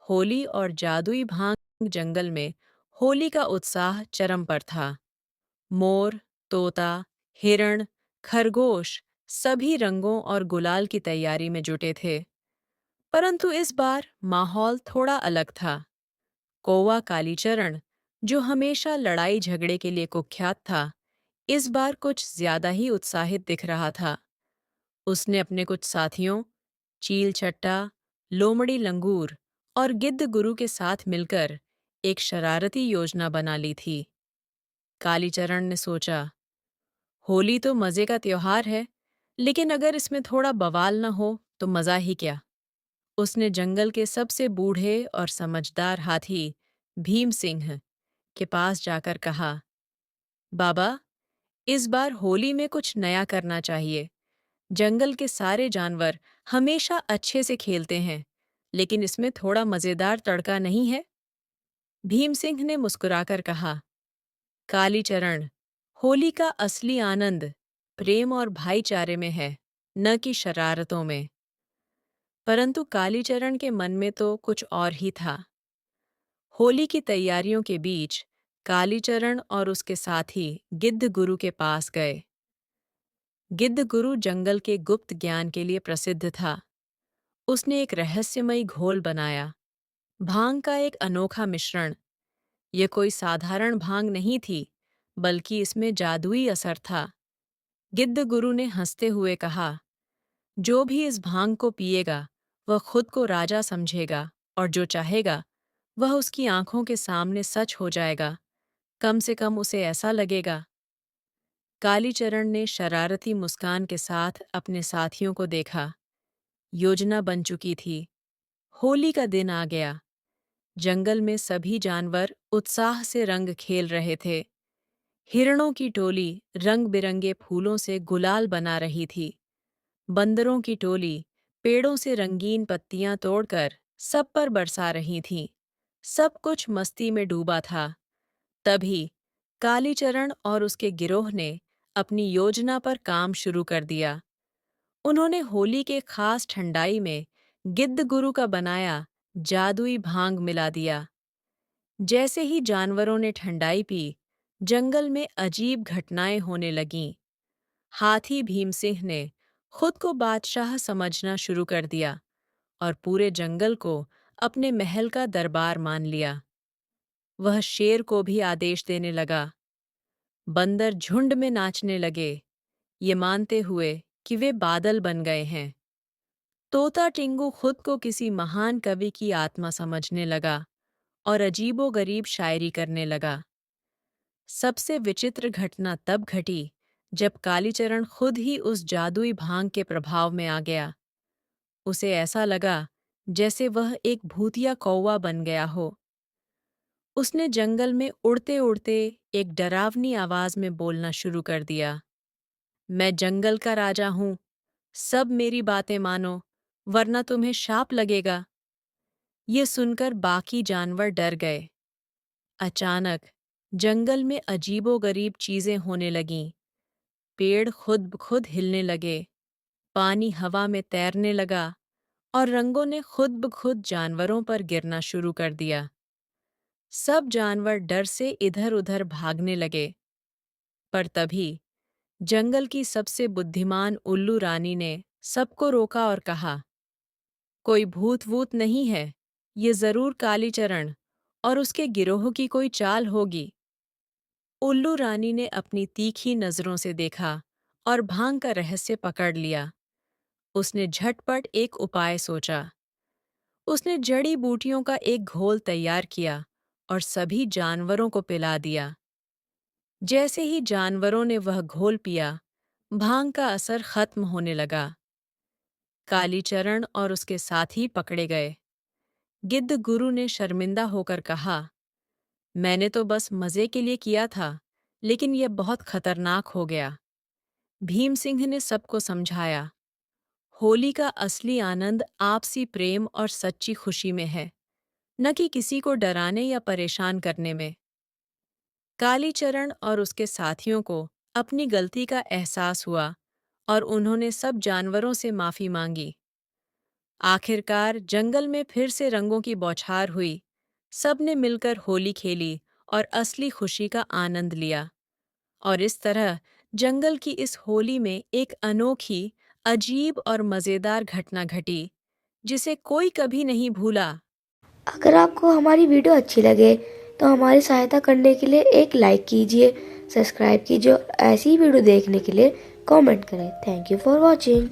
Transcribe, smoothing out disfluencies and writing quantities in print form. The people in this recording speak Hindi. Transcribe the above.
होली और जादुई भांग जंगल में होली का उत्साह चरम पर था। मोर, तोता, हिरण, खरगोश सभी रंगों और गुलाल की तैयारी में जुटे थे। परंतु इस बार माहौल थोड़ा अलग था। कौवा कालीचरण, जो हमेशा लड़ाई झगड़े के लिए कुख्यात था, इस बार कुछ ज्यादा ही उत्साहित दिख रहा था। उसने अपने कुछ साथियों, चील चट्टा, लोमड़ी लंगूर और गिद्ध गुरु के साथ मिलकर एक शरारती योजना बना ली थी। कालीचरण ने सोचा, होली तो मजे का त्योहार है, लेकिन अगर इसमें थोड़ा बवाल न हो तो मजा ही क्या। उसने जंगल के सबसे बूढ़े और समझदार हाथी भीम सिंह के पास जाकर कहा, बाबा, इस बार होली में कुछ नया करना चाहिए। जंगल के सारे जानवर हमेशा अच्छे से खेलते हैं, लेकिन इसमें थोड़ा मजेदार तड़का नहीं है? भीम सिंह ने मुस्कुराकर कहा, कालीचरण, होली का असली आनंद प्रेम और भाईचारे में है, न कि शरारतों में। परंतु कालीचरण के मन में तो कुछ और ही था। होली की तैयारियों के बीच कालीचरण और उसके साथी गिद्ध गुरु के पास गए। गिद्ध गुरु जंगल के गुप्त ज्ञान के लिए प्रसिद्ध था। उसने एक रहस्यमयी घोल बनाया, भांग का एक अनोखा मिश्रण। यह कोई साधारण भांग नहीं थी, बल्कि इसमें जादुई असर था। गिद्ध गुरु ने हंसते हुए कहा, जो भी इस भांग को पिएगा वह खुद को राजा समझेगा, और जो चाहेगा वह उसकी आंखों के सामने सच हो जाएगा। कम से कम उसे ऐसा लगेगा। कालीचरण ने शरारती मुस्कान के साथ अपने साथियों को देखा। योजना बन चुकी थी। होली का दिन आ गया। जंगल में सभी जानवर उत्साह से रंग खेल रहे थे। हिरणों की टोली रंग बिरंगे फूलों से गुलाल बना रही थी। बंदरों की टोली पेड़ों से रंगीन पत्तियां तोड़कर सब पर बरसा रही थी। सब कुछ मस्ती में डूबा था। तभी कालीचरण और उसके गिरोह ने अपनी योजना पर काम शुरू कर दिया। उन्होंने होली के खास ठंडाई में गिद्ध गुरु का बनाया जादुई भांग मिला दिया। जैसे ही जानवरों ने ठंडाई पी, जंगल में अजीब घटनाएं होने लगीं। हाथी भीम सिंह ने खुद को बादशाह समझना शुरू कर दिया और पूरे जंगल को अपने महल का दरबार मान लिया। वह शेर को भी आदेश देने लगा। बंदर झुंड में नाचने लगे, ये मानते हुए कि वे बादल बन गए हैं। तोता टिंगू खुद को किसी महान कवि की आत्मा समझने लगा और अजीबोगरीब शायरी करने लगा। सबसे विचित्र घटना तब घटी जब कालीचरण खुद ही उस जादुई भांग के प्रभाव में आ गया। उसे ऐसा लगा जैसे वह एक भूतिया कौवा बन गया हो। उसने जंगल में उड़ते उड़ते एक डरावनी आवाज में बोलना शुरू कर दिया, मैं जंगल का राजा हूं, सब मेरी बातें मानो, वरना तुम्हें शाप लगेगा। ये सुनकर बाकी जानवर डर गए। अचानक जंगल में अजीबोगरीब चीजें होने लगीं। पेड़ खुद ब खुद हिलने लगे, पानी हवा में तैरने लगा और रंगों ने खुद ब खुद जानवरों पर गिरना शुरू कर दिया। सब जानवर डर से इधर-उधर भागने लगे। पर तभी जंगल की सबसे बुद्धिमान उल्लू रानी ने सबको रोका और कहा, कोई भूत-वूत नहीं है, ये जरूर कालीचरण और उसके गिरोह की कोई चाल होगी। उल्लू रानी ने अपनी तीखी नजरों से देखा और भांग का रहस्य पकड़ लिया। उसने झटपट एक उपाय सोचा। उसने जड़ी बूटियों का एक घोल तैयार किया और सभी जानवरों को पिला दिया। जैसे ही जानवरों ने वह घोल पिया, भांग का असर खत्म होने लगा। कालीचरण और उसके साथी पकड़े गए। गिद्ध गुरु ने शर्मिंदा होकर कहा, मैंने तो बस मजे के लिए किया था, लेकिन यह बहुत खतरनाक हो गया। भीम सिंह ने सबको समझाया, होली का असली आनंद आपसी प्रेम और सच्ची खुशी में है, न कि किसी को डराने या परेशान करने में। कालीचरण और उसके साथियों को अपनी गलती का एहसास हुआ और उन्होंने सब जानवरों से माफी मांगी। आखिरकार जंगल में फिर से रंगों की बौछार हुई। सबने मिलकर होली खेली और असली खुशी का आनंद लिया। और इस तरह जंगल की इस होली में एक अनोखी, अजीब और मज़ेदार घटना घटी, जिसे कोई कभी नहीं भूला। अगर आपको हमारी वीडियो अच्छी लगे तो हमारी सहायता करने के लिए एक लाइक कीजिए, सब्सक्राइब कीजिए और ऐसी ही वीडियो देखने के लिए कमेंट करें। Thank you for watching.